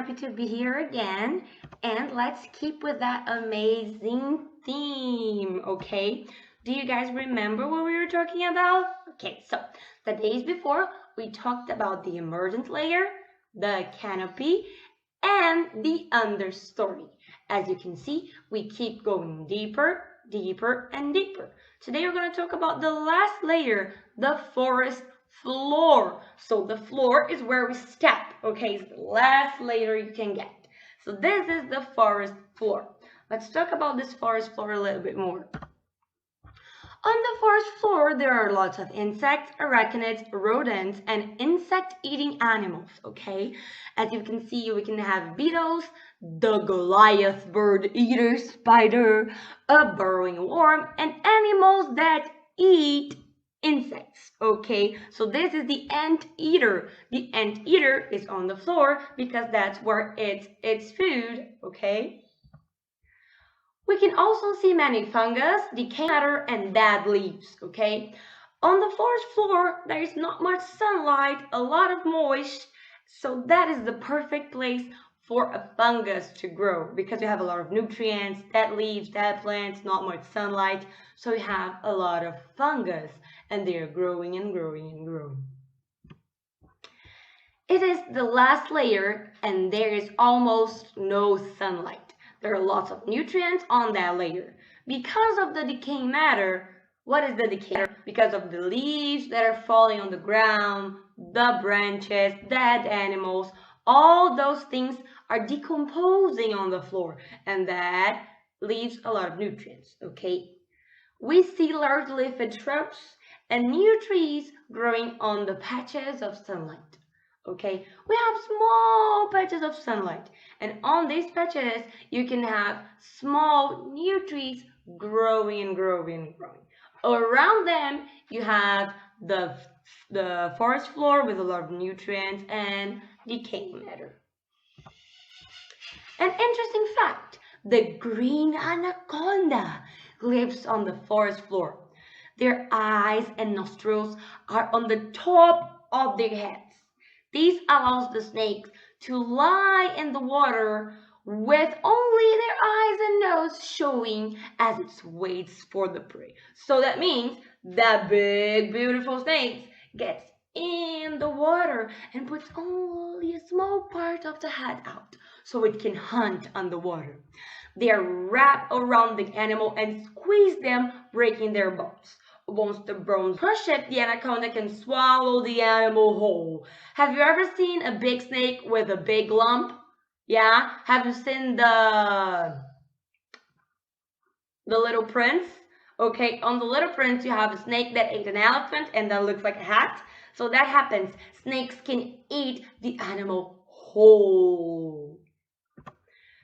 happy to be here again, and let's keep with that amazing theme, okay? Do you guys remember what we were talking about? Okay, so the days before, we talked about the emergent layer, the canopy, and the understory. As you can see, we keep going deeper, deeper, and deeper. Today we're going to talk about the last layer, the forest floor. So the floor is where we step, okay? It's the last layer you can get. So this is the forest floor. Let's talk about this forest floor a little bit more. On the forest floor, there are lots of insects, arachnids, rodents, and insect-eating animals, okay? As you can see, we can have beetles, the Goliath bird eater spider, a burrowing worm, and animals that eat insects, okay? So this is the ant eater. The ant eater is on the floor because that's where it's food, okay? We can also see many fungus, decaying matter, and dead leaves, okay? On the forest floor, there is not much sunlight, a lot of moisture, so that is the perfect place for a fungus to grow because you have a lot of nutrients, dead leaves, dead plants, not much sunlight, so you have a lot of fungus, and they are growing and growing and growing. It is the last layer, and there is almost no sunlight. There are lots of nutrients on that layer. Because of the decaying matter, what is the decay matter? Because of the leaves that are falling on the ground, the branches, dead animals, all those things are decomposing on the floor, and that leaves a lot of nutrients, okay? We see large leafed shrubs and new trees growing on the patches of sunlight. Okay, we have small patches of sunlight, and on these patches you can have small new trees growing and growing and growing. Around them you have the forest floor with a lot of nutrients and decaying matter. An interesting fact, the green anaconda lives on the forest floor. Their eyes and nostrils are on the top of their heads. This allows the snakes to lie in the water with only their eyes and nose showing as it waits for the prey. So that means that big, beautiful snake gets in the water and puts only a small part of the head out so it can hunt underwater. They are wrapped around the animal and squeeze them, breaking their bones. Once the bones crush it, the anaconda can swallow the animal whole. Have you ever seen a big snake with a big lump? Yeah? Have you seen the Little Prince? Okay, on the Little Prince you have a snake that ate an elephant and that looks like a hat. So that happens. Snakes can eat the animal whole.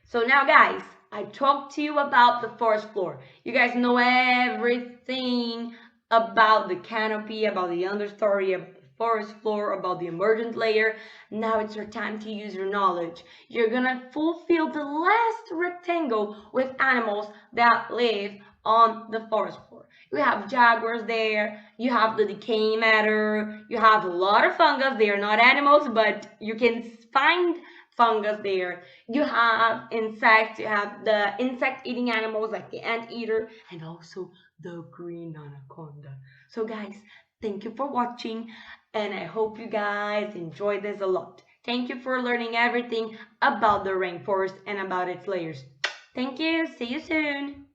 So now guys, I talked to you about the forest floor. You guys know everything about the canopy, about the understory, about the forest floor, about the emergent layer. Now it's your time to use your knowledge. You're gonna fulfill the last rectangle with animals that live on the forest floor. You have jaguars there, you have the decaying matter, you have a lot of fungus. They are not animals, but you can find fungus there. You have insects, you have the insect-eating animals like the anteater, and also the green anaconda. So guys, thank you for watching, and I hope you guys enjoyed this a lot. Thank you for learning everything about the rainforest and about its layers. Thank you. See you soon.